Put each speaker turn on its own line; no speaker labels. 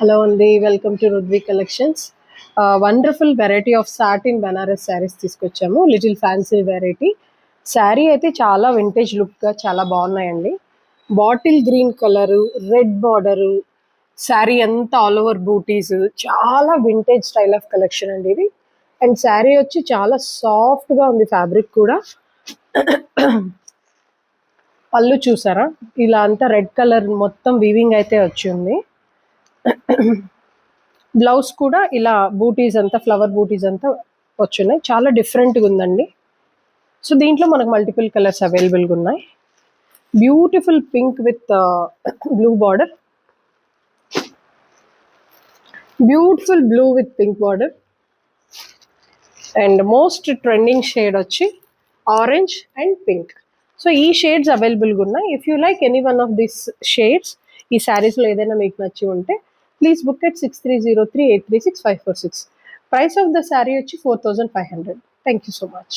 Hello అండి, welcome to Rudvi collections. Wonderful variety of satin Banaras saris తీసుకొచ్చాము. Little fancy variety sari అయితే చాలా వింటేజ్ లుక్గా చాలా బాగున్నాయండి. Bottle green colour, red border, sari అంతా ఆల్ ఓవర్ బూటీస్, చాలా వింటేజ్ స్టైల్ ఆఫ్ కలెక్షన్ అండి ఇది. అండ్ శారీ వచ్చి చాలా సాఫ్ట్గా ఉంది, ఫ్యాబ్రిక్ కూడా. పళ్ళు చూసారా, ఇలా అంతా రెడ్ కలర్ మొత్తం వీవింగ్ అయితే వచ్చింది. బ్లౌజ్ కూడా ఇలా బూటీస్ అంతా, ఫ్లవర్ బూటీస్ అంతా వచ్చున్నాయి. చాలా డిఫరెంట్గా ఉందండి. సో దీంట్లో మనకు మల్టిపుల్ కలర్స్ అవైలబుల్గా ఉన్నాయి. Beautiful pink with blue border, beautiful blue with pink border, and most trending shade వచ్చి ఆరెంజ్ అండ్ పింక్. సో ఈ షేడ్స్ అవైలబుల్గా ఉన్నాయి. If you like any one of this shades, ఈ శారీస్లో ఏదైనా మీకు నచ్చి ఉంటే please book at 6303836546. Price of the sari వచ్చి 4500. Thank you so much.